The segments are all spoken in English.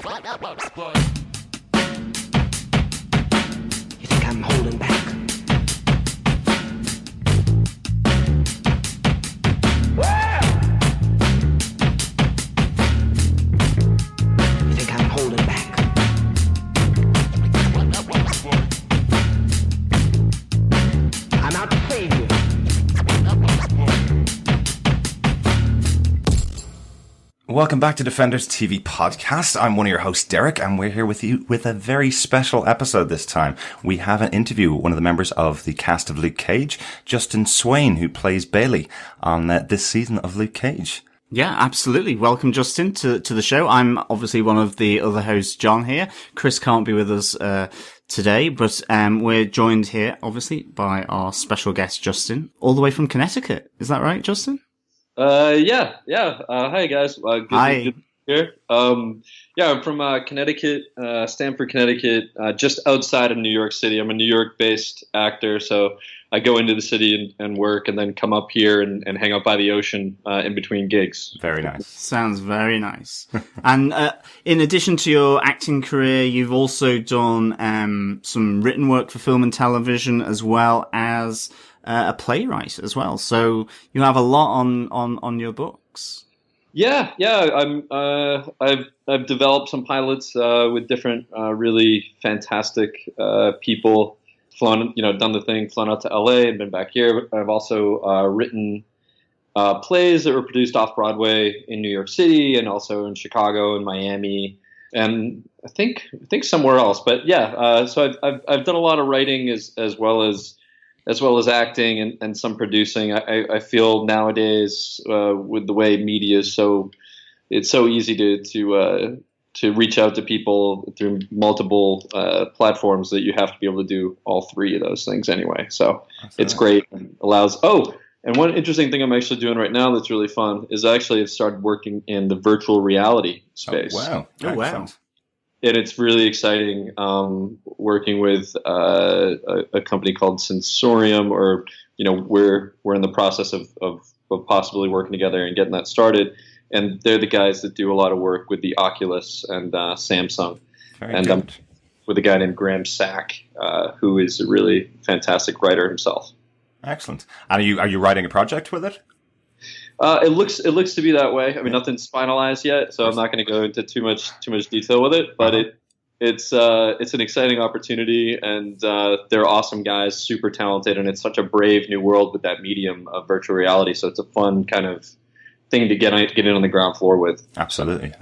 You think I'm holding back? You think I'm holding back? I'm out to save you. Welcome back to Defenders TV Podcast. I'm one of your hosts, Derek, and we're here with you with a very special episode this time. We have an interview with one of the members of the cast of Luke Cage, Justin Swain, who plays Bailey on this season of Luke Cage. Yeah, absolutely. Welcome, Justin, to the show. I'm obviously one of the other hosts, John, here. Chris can't be with us today, but we're joined here, obviously, by our special guest, Justin, all the way from Connecticut. Is that right, Justin? Yeah. Hi, guys. Good to be here. I'm from Connecticut, Stamford, Connecticut, just outside of New York City. I'm a New York-based actor, so I go into the city and work, and then come up here and hang out by the ocean in between gigs. Very nice. Sounds very nice. And in addition to your acting career, you've also done some written work for film and television, as well as a playwright as well. So you have a lot on your books. Yeah. I've developed some pilots with different really fantastic people. Done the thing, flown out to LA and been back here. I've also written plays that were produced off Broadway in New York City and also in Chicago and Miami, and I think somewhere else. But yeah, so I've done a lot of writing as well as acting and some producing. I feel nowadays with the way media is it's so easy to reach out to people through multiple platforms that you have to be able to do all three of those things anyway. So it's great and allows. Oh, and one interesting thing I'm actually doing right now that's really fun is I actually have started working in the virtual reality space. Oh, wow. And it's really exciting working with a company called Sensorium, or we're in the process of possibly working together and getting that started. And they're the guys that do a lot of work with the Oculus and Samsung. Very good. With a guy named Graham Sack, who is a really fantastic writer himself. Excellent. And are you writing a project with it? It looks to be that way. I mean, nothing's finalized yet, so I'm not going to go into too much detail with it. But it's an exciting opportunity, and they're awesome guys, super talented, and it's such a brave new world with that medium of virtual reality. So it's a fun kind of thing to get in on the ground floor with. Absolutely.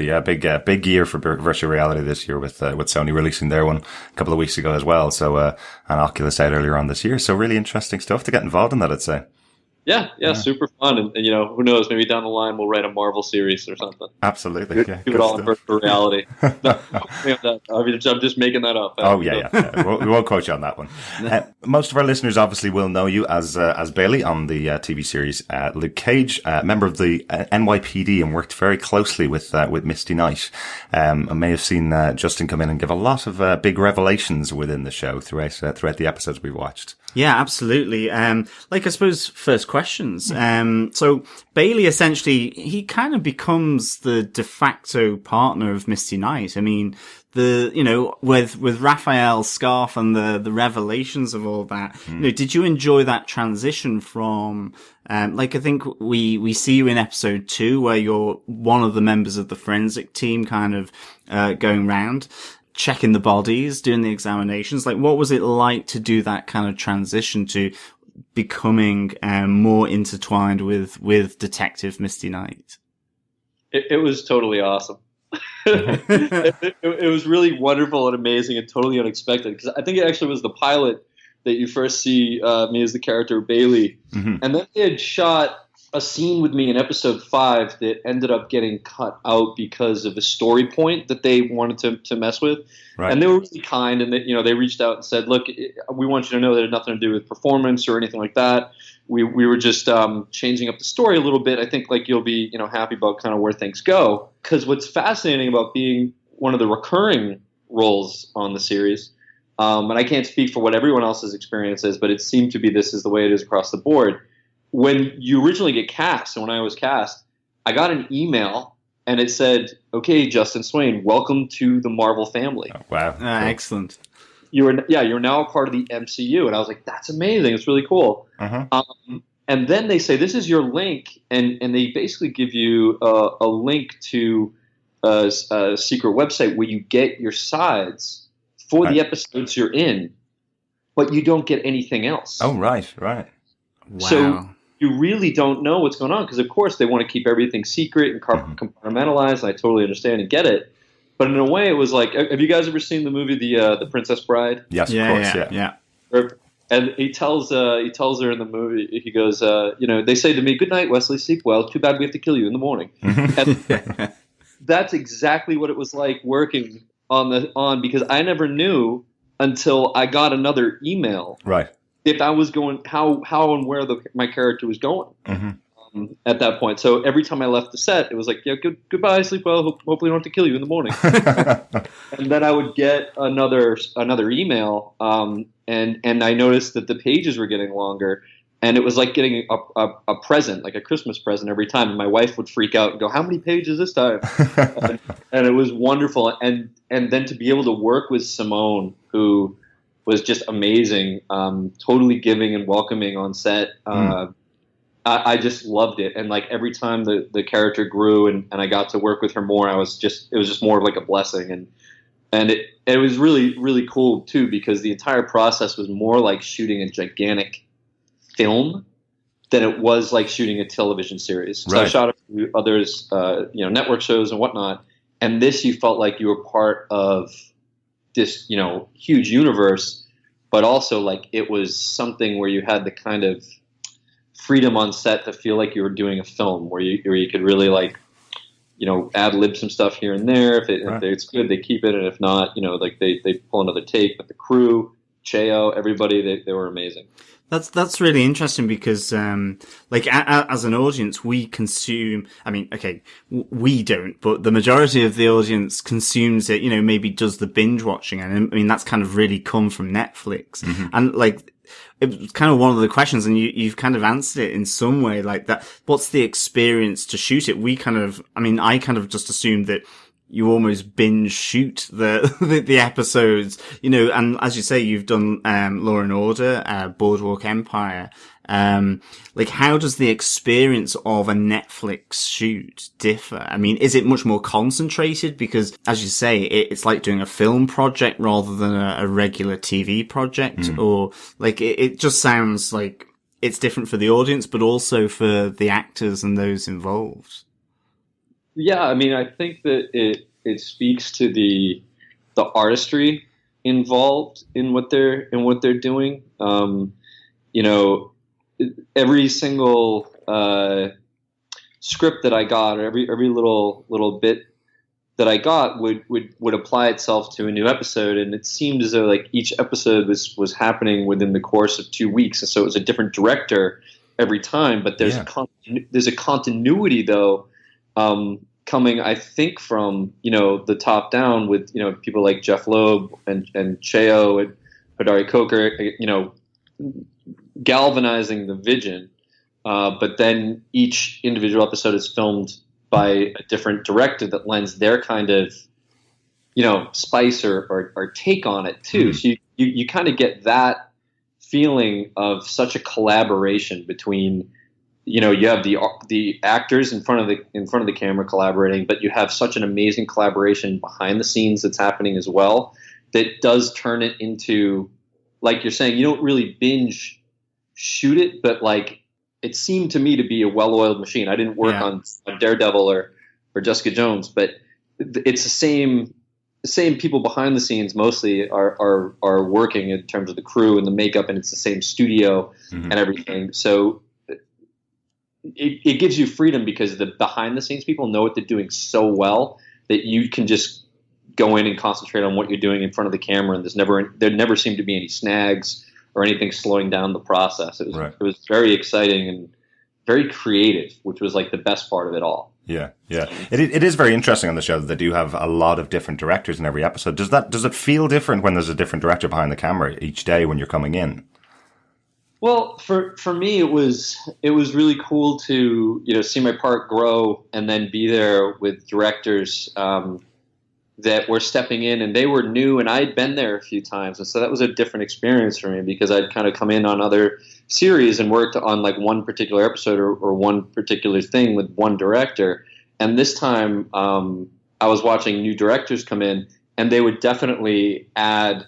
Yeah, big year for virtual reality this year with Sony releasing their one a couple of weeks ago as well. So and Oculus out earlier on this year. So really interesting stuff to get involved in that, I'd say. Yeah, super fun, and who knows? Maybe down the line we'll write a Marvel series or something. Absolutely, do it all in virtual reality. I'm just making that up. Yeah. We won't quote you on that one. Most of our listeners obviously will know you as Bailey on the TV series Luke Cage, member of the NYPD, and worked very closely with Misty Knight. I may have seen Justin come in and give a lot of big revelations within the show throughout the episodes we've watched. Yeah, absolutely. I suppose first questions. So Bailey essentially, he kind of becomes the de facto partner of Misty Knight. I mean, with Raphael's scarf and the revelations of all that, did you enjoy that transition from, I think we see you in episode 2 where you're one of the members of the forensic team kind of, going round, checking the bodies, doing the examinations. What was it like to do that kind of transition to becoming more intertwined with Detective Misty Knight? It was totally awesome. it was really wonderful and amazing and totally unexpected, because I think it actually was the pilot that you first see me as the character Bailey. Mm-hmm. And then they had shot a scene with me in episode 5 that ended up getting cut out because of a story point that they wanted to mess with. Right. And they were really kind, and they reached out and said, look, we want you to know that it had nothing to do with performance or anything like that. We were just changing up the story a little bit. I think you'll be happy about kind of where things go. Because what's fascinating about being one of the recurring roles on the series, and I can't speak for what everyone else's experience is, but it seemed to be this is the way it is across the board. When you originally get cast, and when I was cast, I got an email and it said, "Okay, Justin Swain, welcome to the Marvel family. Oh, wow. Cool. Excellent. You're now a part of the MCU." And I was like, "That's amazing! It's really cool." And then they say, "This is your link," and they basically give you a link to a secret website where you get your sides for the episodes you're in, but you don't get anything else. Oh, right. Wow. So you really don't know what's going on because, of course, they want to keep everything secret and compartmentalized. And I totally understand and get it. But in a way, it was like, have you guys ever seen the movie The Princess Bride? Yes, of course. Yeah. And he tells her in the movie, he goes, they say to me, "Good night, Wesley. Sleep well. Too bad we have to kill you in the morning." And that's exactly what it was like working on because I never knew until I got another email. Right. If I was going, how and where my character was going at that point. So every time I left the set, it was like, "Yeah, goodbye, sleep well. Hopefully, we don't have to kill you in the morning." And then I would get another email, and I noticed that the pages were getting longer, and it was like getting a present, like a Christmas present every time. And my wife would freak out and go, "How many pages this time?" and it was wonderful. And then to be able to work with Simone, who was just amazing, totally giving and welcoming on set. I just loved it. And like every time the character grew and I got to work with her more, it was just more of like a blessing. And it was really, really cool too, because the entire process was more like shooting a gigantic film than it was like shooting a television series. So I shot a few others, network shows and whatnot. And this, you felt like you were part of this, huge universe, but also like it was something where you had the kind of freedom on set to feel like you were doing a film where you could really like, ad lib some stuff here and there. If it's good, they keep it. And if not, like they pull another take. But the crew, Cheo, everybody, they were amazing. That's really interesting because, as an audience, we consume, we don't, but the majority of the audience consumes it, maybe does the binge watching. And I mean, that's kind of really come from Netflix. And like, it was kind of one of the questions, and you've kind of answered it in some way like that. What's the experience to shoot it? I kind of just assumed that you almost binge shoot the episodes, and as you say, you've done, Law and Order, Boardwalk Empire. How does the experience of a Netflix shoot differ? I mean, is it much more concentrated? Because as you say, it's like doing a film project rather than a regular TV project, or like, it just sounds like it's different for the audience, but also for the actors and those involved. Yeah, I mean, I think that it speaks to the artistry involved in what they're doing. Every single script that I got, or every little bit that I got would apply itself to a new episode, and it seemed as though like each episode was happening within the course of 2 weeks, and so it was a different director every time. But there's a continuity though. Coming, I think, from the top down with people like Jeff Loeb and Cheo and Hodari Coker, galvanizing the vision. But then each individual episode is filmed by a different director that lends their kind of spice or take on it too. So you kind of get that feeling of such a collaboration between. You have the actors in front of the camera collaborating, but you have such an amazing collaboration behind the scenes that's happening as well. That does turn it into, like you're saying, you don't really binge shoot it, but like it seemed to me to be a well-oiled machine. I didn't work on Daredevil or Jessica Jones, but it's the same people behind the scenes mostly are working in terms of the crew and the makeup, and it's the same studio and everything. So. It gives you freedom because the behind the scenes people know what they're doing so well that you can just go in and concentrate on what you're doing in front of the camera, and there never seemed to be any snags or anything slowing down the process. It was very exciting and very creative, which was like the best part of it all. Yeah. It is very interesting on the show that they do have a lot of different directors in every episode. Does it feel different when there's a different director behind the camera each day when you're coming in? Well, for me, it was really cool to see my part grow and then be there with directors that were stepping in, and they were new, and I'd been there a few times, and so that was a different experience for me because I'd kind of come in on other series and worked on like one particular episode or one particular thing with one director, and this time I was watching new directors come in, and they would definitely add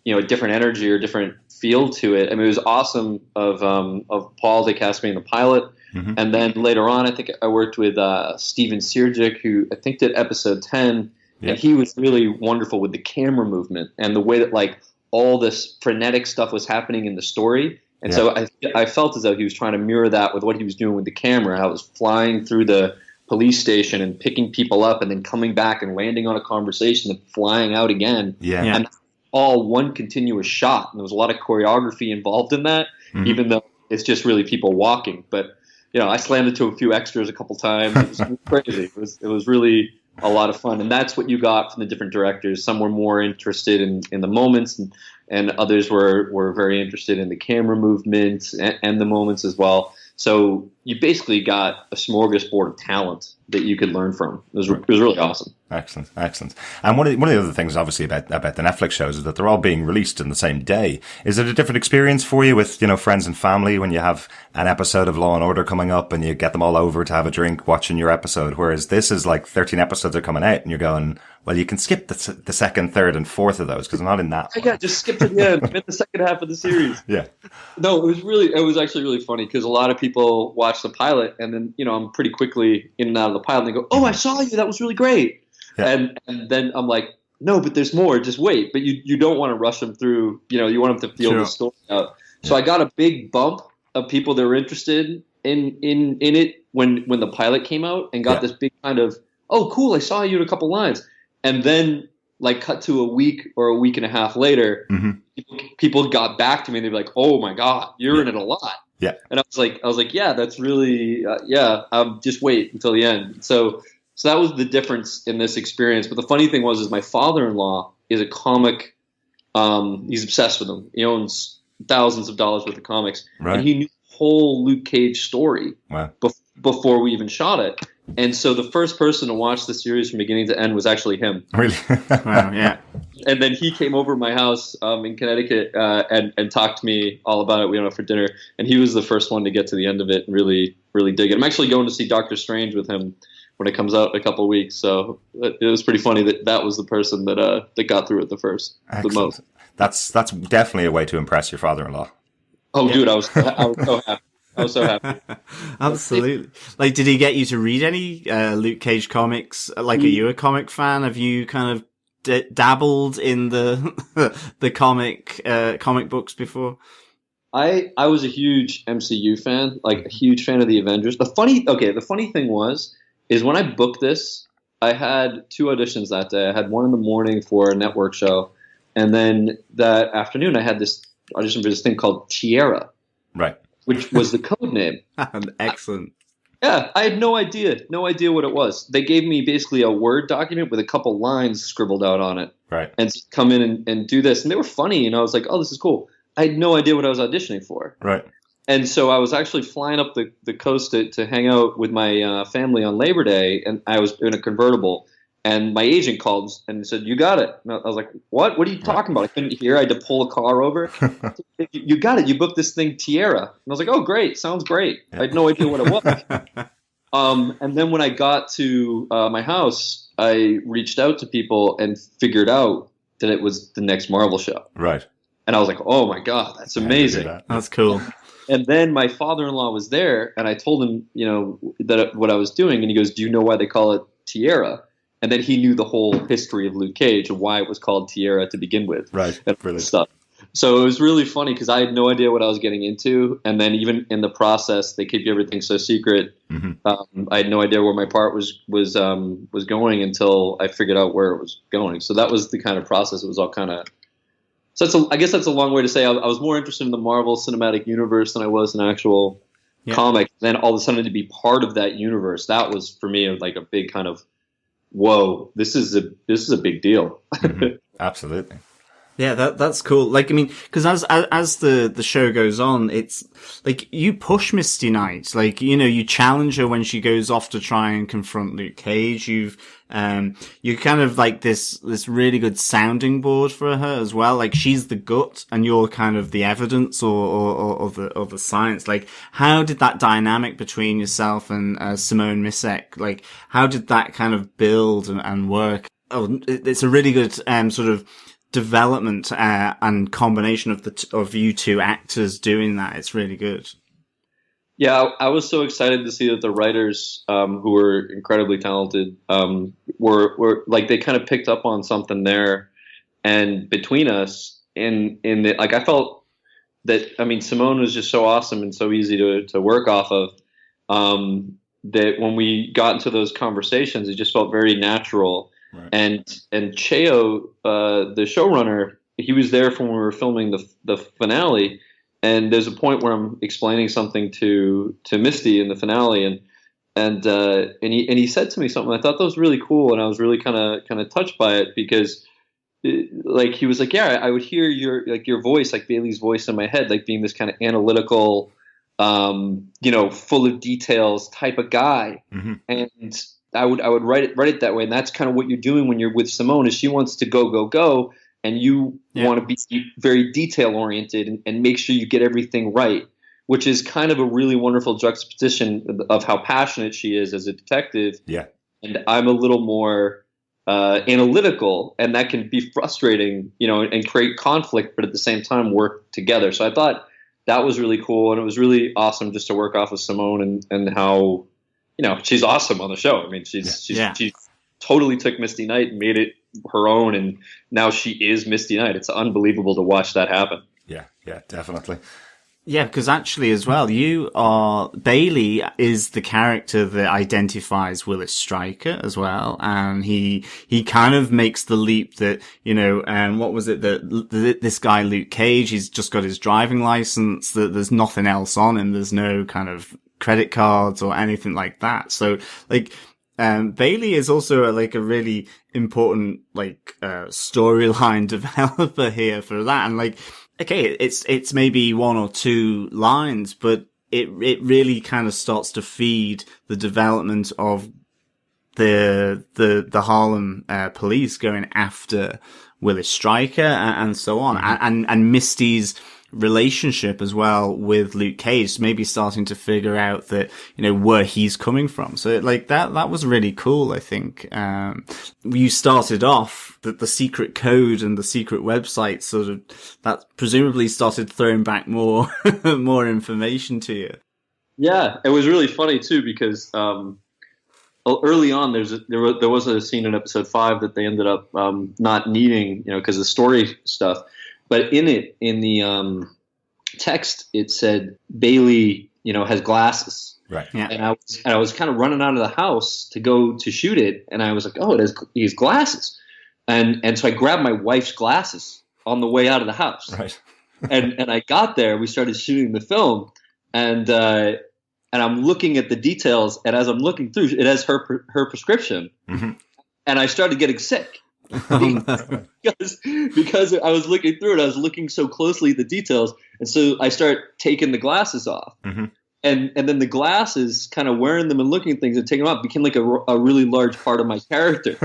a different energy or different feel to it. I mean, it was awesome of Paul to cast me in the pilot. Mm-hmm. And then later on, I think I worked with Steven Sirjic, who I think did episode 10. Yeah. And he was really wonderful with the camera movement and the way that like all this frenetic stuff was happening in the story. And so I felt as though he was trying to mirror that with what he was doing with the camera, how it was flying through the police station and picking people up and then coming back and landing on a conversation and flying out again. Yeah. And all one continuous shot. And there was a lot of choreography involved in that, even though it's just really people walking. But, I slammed it to a few extras a couple times. It was crazy. It was really a lot of fun. And that's what you got from the different directors. Some were more interested in the moments and others were very interested in the camera movements and the moments as well. So you basically got a smorgasbord of talent that you could learn from. It was really awesome. Excellent. And one of the other things, obviously, about the Netflix shows is that they're all being released in the same day. Is it a different experience for you with, friends and family when you have an episode of Law and Order coming up and you get them all over to have a drink watching your episode? Whereas this is like 13 episodes are coming out and you're going, well, you can skip the second, third, and fourth of those because I'm not in that one. Yeah, just skip to the end. I'm in the second half of the series. Yeah. No, it was actually really funny because a lot of people watch the pilot and then, I'm pretty quickly in and out of the pilot and they go, oh, I saw you. That was really great. Yeah. And then I'm like, no, but there's more. Just wait. But you don't want to rush them through. You want them to feel the story out. So I got a big bump of people that were interested in it when the pilot came out and got this big kind of, oh, cool, I saw you in a couple lines. And then like cut to a week or a week and a half later, people got back to me and they'd be like, oh my God, you're in it a lot. Yeah. And I was like, yeah, that's really, just wait until the end. So that was the difference in this experience. But the funny thing is my father-in-law is a comic. He's obsessed with them. He owns thousands of dollars worth of comics. Right. And he knew the whole Luke Cage story before we even shot it. And so the first person to watch the series from beginning to end was actually him. Really? Wow, yeah. And then he came over to my house in Connecticut and talked to me all about it. We went out for dinner. And he was the first one to get to the end of it and really, really dig it. I'm actually going to see Doctor Strange with him when it comes out in a couple of weeks. So it was pretty funny that was the person that got through it the most. That's definitely a way to impress your father-in-law. Oh, yeah. Dude, I was so happy. I was so happy. Absolutely. Like, did he get you to read any Luke Cage comics? Like, are you a comic fan? Have you kind of dabbled in the comic books before? I was a huge MCU fan, like a huge fan of the Avengers. The funny thing is when I booked this, I had 2 auditions that day. I had one in the morning for a network show, and then that afternoon I had this audition for this thing called Tierra, right? Which was the code name. Excellent. Yeah, I had no idea what it was. They gave me basically a Word document with a couple lines scribbled out on it, right? And come in and do this, and they were funny, and I was like, oh, this is cool. I had no idea what I was auditioning for, right? And so I was actually flying up the coast to hang out with my family on Labor Day, and I was in a convertible. And my agent called and said, "You got it." And I was like, "What? What are you talking about?" I couldn't hear. I had to pull a car over. You got it. You booked this thing, Tierra. And I was like, "Oh, great! Sounds great." I had no idea what it was. And then when I got to my house, I reached out to people and figured out that it was the next Marvel show. Right. And I was like, "Oh my God, that's amazing! That's cool." And then my father-in-law was there, and I told him, that what I was doing, and he goes, "Do you know why they call it Tierra?" And then he knew the whole history of Luke Cage and why it was called Tierra to begin with. Right. And stuff. So it was really funny because I had no idea what I was getting into. And then even in the process, they keep everything so secret. Mm-hmm. I had no idea where my part was going until I figured out where it was going. So that was the kind of process. It was all kind of. So I guess that's a long way to say I was more interested in the Marvel Cinematic Universe than I was in actual comic. Then all of a sudden to be part of that universe, that was for me like a big kind of. Whoa, this is a big deal. Mm-hmm. Absolutely. Yeah, that's cool. Like, I mean, because as the show goes on, it's like you push Misty Knight. Like, you know, you challenge her when she goes off to try and confront Luke Cage. You're kind of like this really good sounding board for her as well. Like, she's the gut and you're kind of the evidence or the science. Like, how did that dynamic between yourself and Simone Missick, like, how did that kind of build and work? Oh, it's a really good sort of development and combination of you two actors doing that. It's really good. Yeah, I was so excited to see that the writers, who were incredibly talented, were like, they kind of picked up on something there, and between us, like, I felt that, I mean, Simone was just so awesome and so easy to work off of, that when we got into those conversations, it just felt very natural. Right. And Cheo, the showrunner, he was there when we were filming the finale. And there's a point where I'm explaining something to Misty in the finale, and he said to me something. I thought that was really cool, and I was really kind of touched by it, because like, he was like, yeah, I would hear your voice, like Bailey's voice in my head, like being this kind of analytical, full of details type of guy, mm-hmm. and I would write it that way, and that's kind of what you're doing when you're with Simone. Is she wants to go, and you want to be very detail oriented and make sure you get everything right, which is kind of a really wonderful juxtaposition of how passionate she is as a detective. Yeah, and I'm a little more analytical, and that can be frustrating, and create conflict, but at the same time work together. So I thought that was really cool, and it was really awesome just to work off of Simone and how. She's awesome on the show. I mean, she totally took Misty Knight and made it her own, and now she is Misty Knight. It's unbelievable to watch that happen. Yeah, definitely. Yeah, because actually as well, Bailey is the character that identifies Willis Stryker as well, and he kind of makes the leap that, what was it, that this guy Luke Cage, he's just got his driving license, that there's nothing else on him, there's no kind of credit cards or anything like that. So, like, Bailey is also a really important, storyline developer here for that. And okay, it's maybe one or two lines, but it really kind of starts to feed the development of the Harlem police going after Willis Stryker and so on, mm-hmm. and Misty's relationship as well with Luke Cage, maybe starting to figure out that, where he's coming from. So that was really cool, I think. You started off that the secret code and the secret website sort of, that presumably started throwing back more, more information to you. Yeah, it was really funny too, because, early on there was a scene in episode 5 that they ended up, not needing, because of story stuff. But in the text, it said Bailey, has glasses. Right. Yeah. And I was kind of running out of the house to go to shoot it, and I was like, oh, he has glasses, and so I grabbed my wife's glasses on the way out of the house. Right. and I got there, we started shooting the film, and I'm looking at the details, and as I'm looking through, it has her prescription, mm-hmm. and I started getting sick. because I was looking through it, I was looking so closely at the details, and so I start taking the glasses off, mm-hmm. and then the glasses, kind of wearing them and looking at things and taking them off, became like a really large part of my character.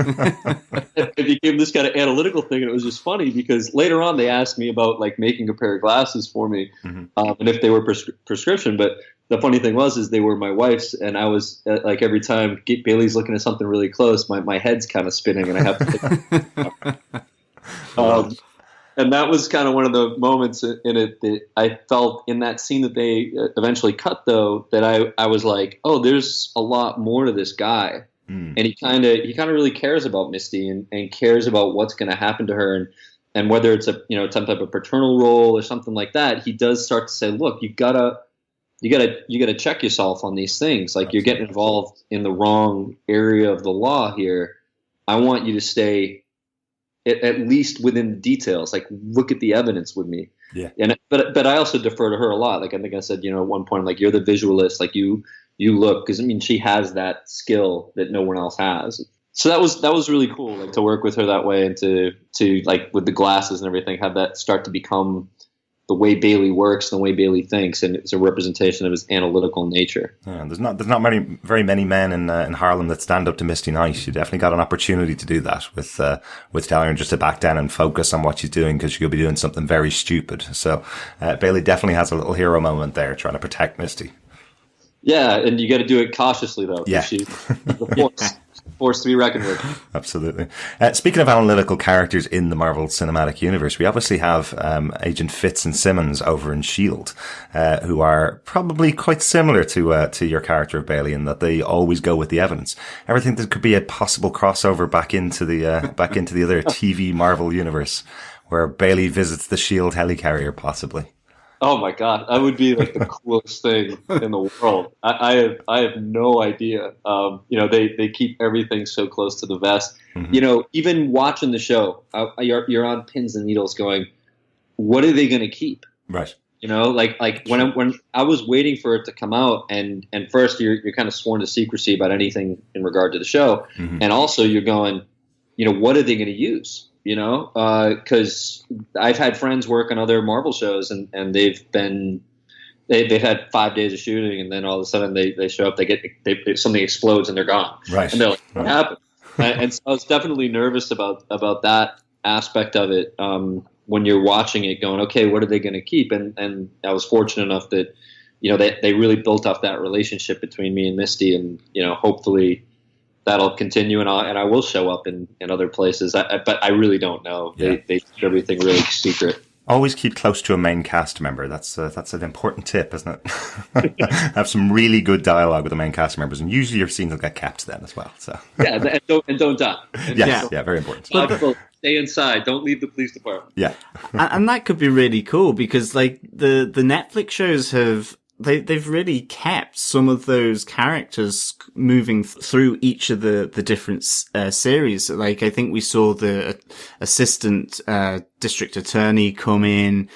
It became this kind of analytical thing, and it was just funny because later on they asked me about making a pair of glasses for me, mm-hmm. And if they were prescription, but the funny thing is they were my wife's, and I was every time Bailey's looking at something really close, my head's kind of spinning, and I have to. And that was kind of one of the moments in it that I felt in that scene that they eventually cut, though, that I was like, oh, there's a lot more to this guy, and he kind of really cares about Misty and cares about what's going to happen to her, and whether it's some type of paternal role or something like that. He does start to say, look, you gotta check yourself on these things. You're getting involved in the wrong area of the law here. I want you to stay at least within the details. Look at the evidence with me. Yeah. But I also defer to her a lot. I think I said, at one point, you're the visualist. You look, because she has that skill that no one else has. So that was really cool, like to work with her that way and to like with the glasses and everything, have that start to become the way Bailey works and the way Bailey thinks, and it's a representation of his analytical nature. Yeah, there's not very many men in Harlem that stand up to Misty Knight. You definitely got an opportunity to do that with telling her just to back down and focus on what she's doing, because she could be doing something very stupid. So Bailey definitely has a little hero moment there, trying to protect Misty. Yeah, and you got to do it cautiously though. Yeah, she's the force to be reckoned with. Absolutely. Speaking of analytical characters in the Marvel Cinematic Universe, we obviously have Agent Fitz and Simmons over in S.H.I.E.L.D., who are probably quite similar to your character of Bailey, in that they always go with the evidence. Everything that could be a possible crossover back into the other TV Marvel universe, where Bailey visits the S.H.I.E.L.D. helicarrier, possibly. Oh my God, that would be like the coolest thing in the world. I have no idea. They keep everything so close to the vest. Mm-hmm. Even watching the show, you're on pins and needles, going, what are they going to keep? Right. Like when I was waiting for it to come out, and first you're kind of sworn to secrecy about anything in regard to the show, mm-hmm. and also you're going, what are they going to use? Because I've had friends work on other Marvel shows, and they've had 5 days of shooting, and then all of a sudden they show up, they something explodes and they're gone. Right. And they're like, what happened? And so I was definitely nervous about that aspect of it. When you're watching it, going, okay, what are they going to keep? And I was fortunate enough that they really built off that relationship between me and Misty, and hopefully that'll continue, and I will show up in other places. But I really don't know. Yeah. They keep everything really secret. Always keep close to a main cast member. That's an important tip, isn't it? Have some really good dialogue with the main cast members, and usually your scenes will get kept then as well. So yeah, and don't die. Yes, yeah, very important. Stay inside. Don't leave the police department. Yeah, and that could be really cool, because like the Netflix shows have. They've really kept some of those characters moving through each of the different series. Like, I think we saw the assistant district attorney come in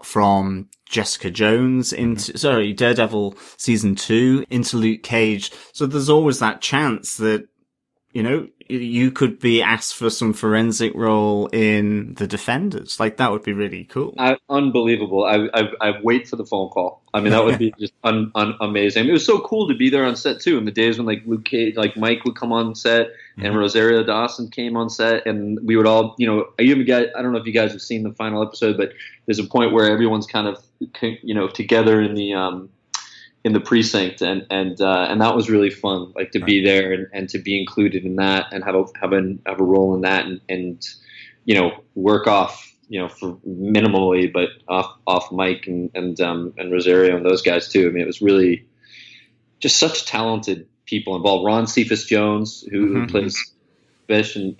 from Jessica Jones into Daredevil season 2 into Luke Cage. So there's always that chance that you could be asked for some forensic role in The Defenders. Like, that would be really cool. Unbelievable. I wait for the phone call. I mean, that would be just amazing. It was so cool to be there on set too. In the days when like Luke Cage, like Mike would come on set, and Rosario Dawson came on set, and we would all, I don't know if you guys have seen the final episode, but there's a point where everyone's kind of, together in the precinct, and that was really fun, like to be there and to be included in that, and have a role in that, and work off, for minimally, but off Mike and Rosario and those guys too. I mean, it was really just such talented people involved. Ron Cephas Jones, who plays Fish, and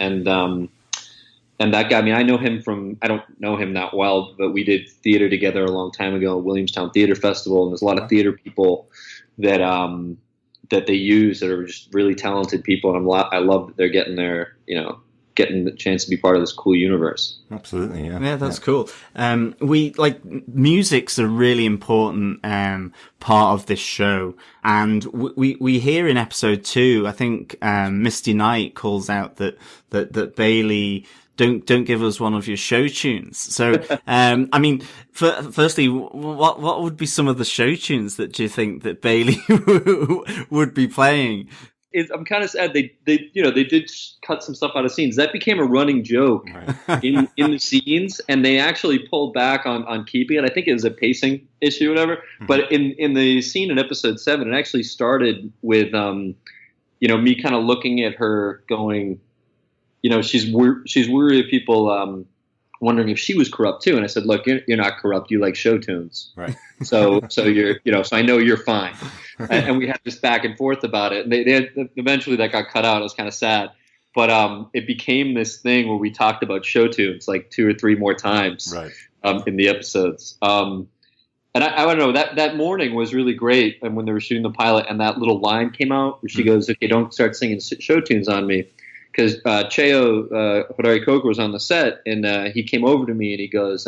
that guy. I mean, I don't know him that well, but we did theater together a long time ago at Williamstown Theater Festival, and there's a lot of theater people that they use that are just really talented people, and I love that they're getting getting the chance to be part of this cool universe. Absolutely, yeah. Yeah, that's cool. Music's a really important part of this show, and we hear in episode 2, I think Misty Knight calls out that Bailey, don't give us one of your show tunes. So, I mean, firstly, what would be some of the show tunes that you think that Bailey would be playing? I'm kind of sad they did cut some stuff out of scenes. That became a running joke in the scenes, and they actually pulled back on keeping it. I think it was a pacing issue, or whatever. Mm-hmm. But in the scene in episode 7, it actually started with me kind of looking at her going, she's worried of people wondering if she was corrupt too. And I said, look, you're not corrupt. You like show tunes. Right. So you're, so I know you're fine. And we had this back and forth about it. And they eventually that got cut out. It was kind of sad. But it became this thing where we talked about show tunes like 2 or 3 more times in the episodes. And I don't know, that morning was really great. And when they were shooting the pilot, and that little line came out where she goes, okay, don't start singing show tunes on me. Because Cheo Hodari Coker was on the set, and he came over to me and he goes,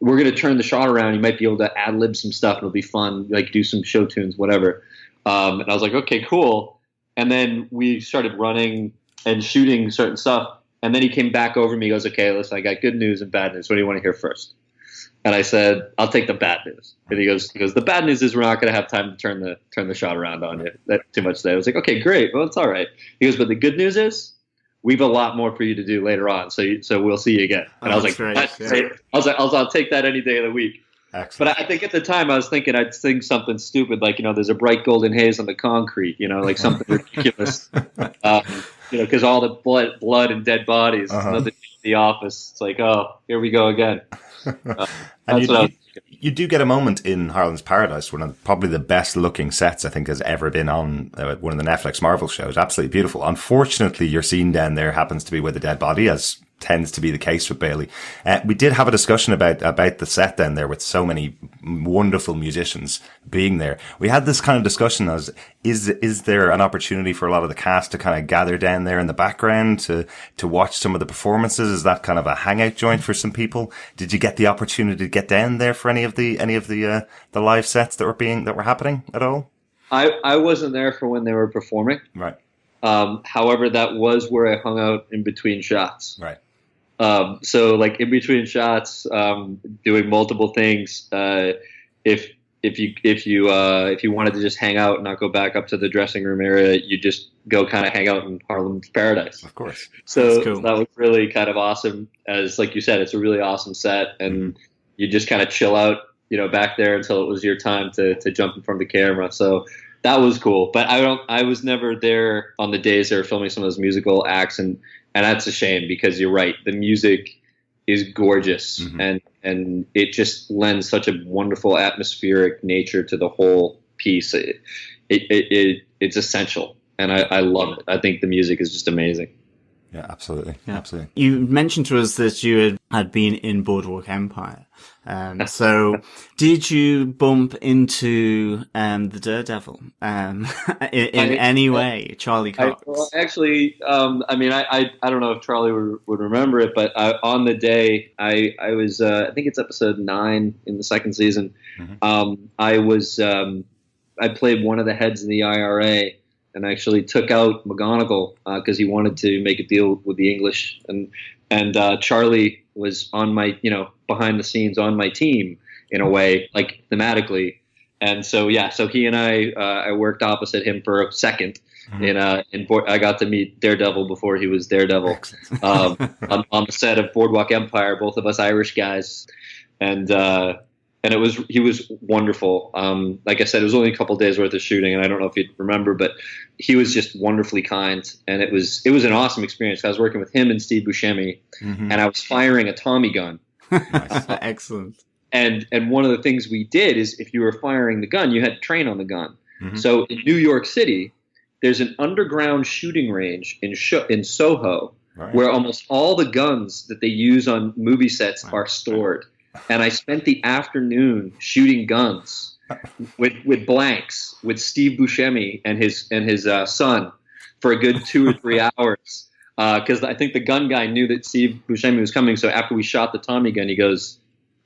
we're going to turn the shot around. You might be able to ad-lib some stuff. It'll be fun, like do some show tunes, whatever. And I was like, okay, cool. And then we started running and shooting certain stuff. And then he came back over me. He goes, okay, listen, I got good news and bad news. What do you want to hear first? And I said, I'll take the bad news. And he goes, the bad news is we're not going to have time to turn the shot around on you. That's too much today. I was like, okay, great. Well, it's all right. He goes, but the good news is we have a lot more for you to do later on. So we'll see you again. And I was like, great. Yeah. I'll take that any day of the week. Excellent. But I think at the time I was thinking I'd sing something stupid like, there's a bright golden haze on the concrete, like something ridiculous. Because all the blood and dead bodies, nothing in the office. It's like, oh, here we go again. And you do get a moment in Harlem's Paradise, one of probably the best looking sets I think has ever been on one of the Netflix Marvel shows. Absolutely beautiful. Unfortunately, your scene down there happens to be with a dead body, as tends to be the case with Bailey. We did have a discussion about the set down there with so many wonderful musicians being there. We had this kind of discussion as, is there an opportunity for a lot of the cast to kind of gather down there in the background to watch some of the performances? Is that kind of a hangout joint for some people? Did you get the opportunity to get down there for any of the live sets that were happening at all? I wasn't there for when they were performing. Right. However, that was where I hung out in between shots. Right. So like in between shots, doing multiple things. If you wanted to just hang out and not go back up to the dressing room area, you just go kind of hang out in Harlem's Paradise. Of course. So cool. That was really kind of awesome. As like you said, it's a really awesome set, and you just kind of chill out, back there until it was your time to jump in front of the camera. So that was cool. But I was never there on the days they were filming some of those musical acts, and that's a shame because you're right. The music is gorgeous, and it just lends such a wonderful atmospheric nature to the whole piece. It's essential, and I love it. I think the music is just amazing. Yeah, absolutely. Yeah. Absolutely. You mentioned to us that you had been in Boardwalk Empire. So did you bump into the Daredevil in any way, Charlie Cox? Actually, I don't know if Charlie would remember it, but on the day I was, I think it's episode 9 in the second season. I played one of the heads in the IRA. And actually took out McGonagall because he wanted to make a deal with the English, and Charlie was on my, behind the scenes on my team in a way, like thematically, and so he and I worked opposite him for a second. I got to meet Daredevil before he was Daredevil on the set of Boardwalk Empire. Both of us Irish guys, and he was wonderful. Like I said, it was only a couple days worth of shooting, and I don't know if you'd remember, but he was just wonderfully kind, and it was an awesome experience. I was working with him and Steve Buscemi, and I was firing a Tommy gun. Excellent. And one of the things we did is if you were firing the gun, you had to train on the gun. So in New York City, there's an underground shooting range in Soho, where almost all the guns that they use on movie sets are stored. And I spent the afternoon shooting guns with blanks with Steve Buscemi and his son for a good 2 or 3 hours. Because I think the gun guy knew that Steve Buscemi was coming. So after we shot the Tommy gun, he goes,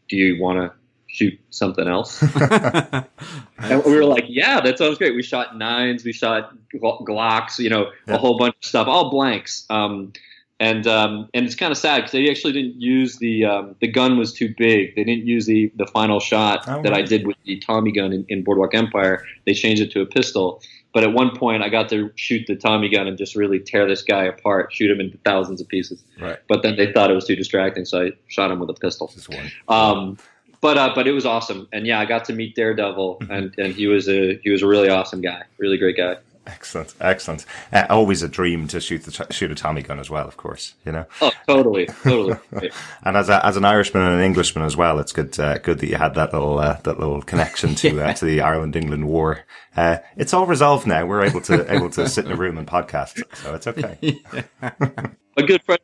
"Do you want to shoot something else?" And we were like, "Yeah, that sounds great." We shot 9s, we shot Glocks, a whole bunch of stuff, all blanks. And it's kind of sad because they actually didn't use the gun was too big. They didn't use the final shot that I did with the Tommy gun in Boardwalk Empire. They changed it to a pistol. But at one point, I got to shoot the Tommy gun and just really tear this guy apart, shoot him into thousands of pieces. Right. But then they thought it was too distracting, so I shot him with a pistol. But it was awesome, and I got to meet Daredevil, and he was a really awesome guy, really great guy. Excellent. Always a dream to shoot a Tommy gun as well, of course. Oh, totally. And as an Irishman and an Englishman as well, it's good that you had that little connection to the Ireland-England war. It's all resolved now. We're able to sit in a room and podcast, so it's okay. A good friend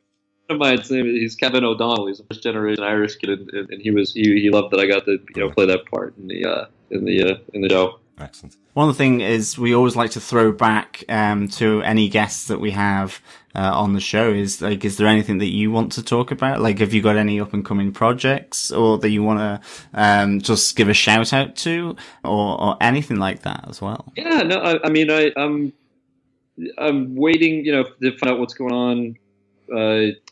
of mine, he's Kevin O'Donnell. He's a first generation Irish kid, and he loved that I got to play that part in the show. Excellent. One of the things is we always like to throw back to any guests that we have on the show. Is there anything that you want to talk about? Like, have you got any up and coming projects, or that you want to just give a shout out to, or anything like that as well? Yeah, no, I'm waiting, to find out what's going on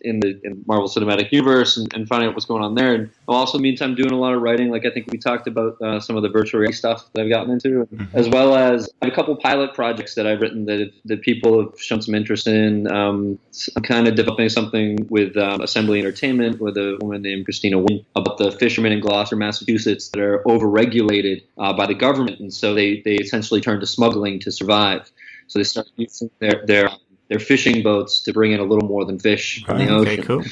in Marvel Cinematic Universe and finding out what's going on there. And I'm also, meantime, doing a lot of writing. Like I think we talked about some of the virtual reality stuff that I've gotten into, as well as I have a couple pilot projects that I've written that people have shown some interest in. I'm kind of developing something with Assembly Entertainment with a woman named Christina Wynn about the fishermen in Gloucester, Massachusetts that are overregulated by the government. And so they essentially turn to smuggling to survive. So they start using their fishing boats to bring in a little more than fish from the ocean. Okay, cool.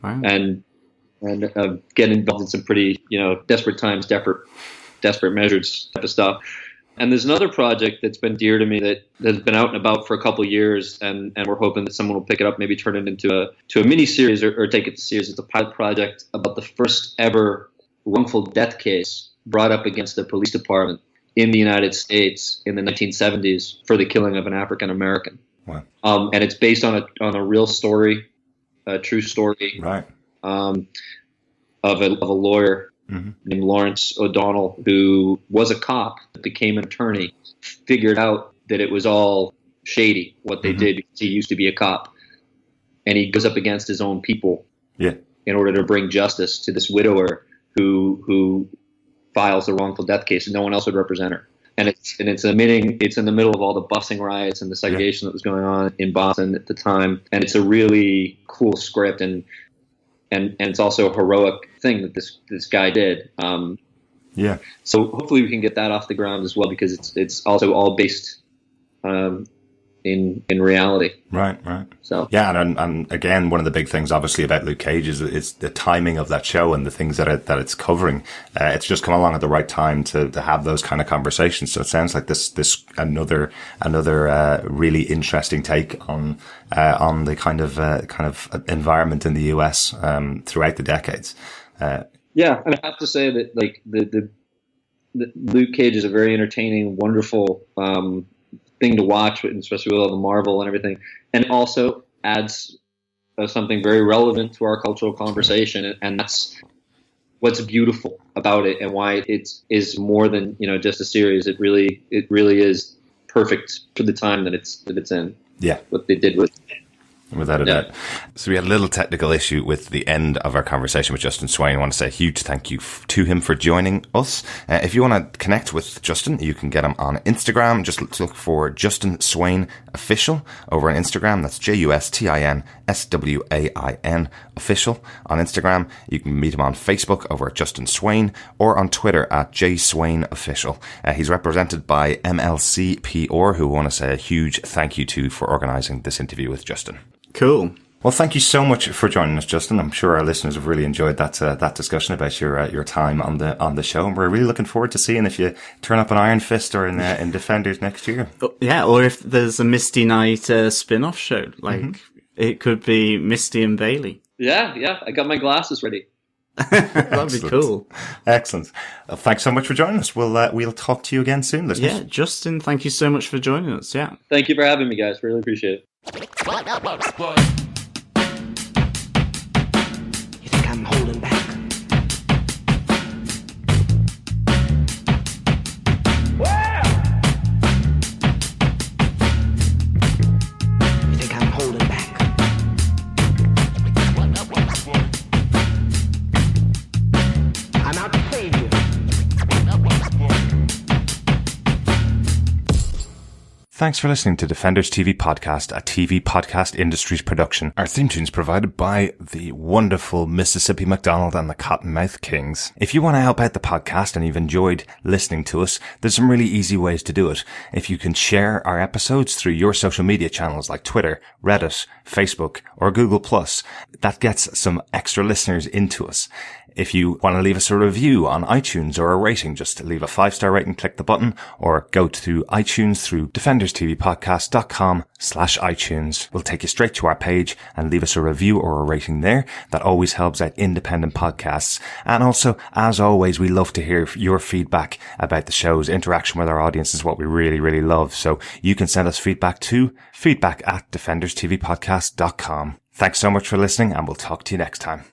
Wow. And get involved in some pretty, desperate times, desperate measures type of stuff. And there's another project that's been dear to me that has been out and about for a couple of years, and we're hoping that someone will pick it up, maybe turn it into a mini series or take it to series. It's a pilot project about the first ever wrongful death case brought up against the police department in the United States in the 1970s for the killing of an African American. Wow. And it's based on a real story, a true story, Right. Of a lawyer named Lawrence O'Donnell, who was a cop, became an attorney, figured out that it was all shady what they did because he used to be a cop, and he goes up against his own people, in order to bring justice to this widower who files a wrongful death case, and no one else would represent her. And it's in the middle of all the busing riots and the segregation that was going on in Boston at the time. And it's a really cool script, and it's also a heroic thing that this guy did. So hopefully we can get that off the ground as well, because it's also all based in reality. Right. So and again, one of the big things obviously about Luke Cage is the timing of that show and the things that it's covering. It's just come along at the right time to have those kind of conversations. So it sounds like this another really interesting take on the kind of environment in the US throughout the decades. And I have to say that like the Luke Cage is a very entertaining, wonderful thing to watch, especially with all the Marvel and everything, and also adds something very relevant to our cultural conversation, and that's what's beautiful about it, and why it is more than just a series. It really is perfect for the time that it's in. Yeah, what they did with. Without a doubt. So we had a little technical issue with the end of our conversation with Justin Swain. I want to say a huge thank you to him for joining us. If you want to connect with Justin, you can get him on Instagram. Just look for Justin Swain Official over on Instagram. That's JUSTIN SWAIN Official on Instagram. You can meet him on Facebook over at Justin Swain, or on Twitter at JSwain Official. He's represented by MLC PR, who I want to say a huge thank you to for organising this interview with Justin. Cool. Well, thank you so much for joining us, Justin. I'm sure our listeners have really enjoyed that discussion about your time on the show, and we're really looking forward to seeing if you turn up an Iron Fist or in Defenders next year. Yeah, or if there's a Misty Knight spin-off show, like it could be Misty and Bailey. Yeah, I got my glasses ready. That'd be cool. Excellent. Well, thanks so much for joining us. We'll talk to you again soon, listeners. Yeah, Justin, thank you so much for joining us. Yeah. Thank you for having me, guys. Really appreciate it. You think I'm holding back? You think I'm holding back? I'm out to save you. Thanks for listening to Defenders TV Podcast, a TV podcast industries production. Our theme tune is provided by the wonderful Mississippi McDonald and the Cottonmouth Kings. If you want to help out the podcast and you've enjoyed listening to us, there's some really easy ways to do it. If you can share our episodes through your social media channels like Twitter, Reddit, Facebook, or Google+, that gets some extra listeners into us. If you want to leave us a review on iTunes or a rating, just leave a 5-star rating, click the button, or go to iTunes through defenderstvpodcast.com/iTunes. We'll take you straight to our page and leave us a review or a rating there. That always helps out independent podcasts. And also, as always, we love to hear your feedback about the show's interaction with our audience is what we really, really love. So you can send us feedback to feedback@defenderstvpodcast.com. Thanks so much for listening, and we'll talk to you next time.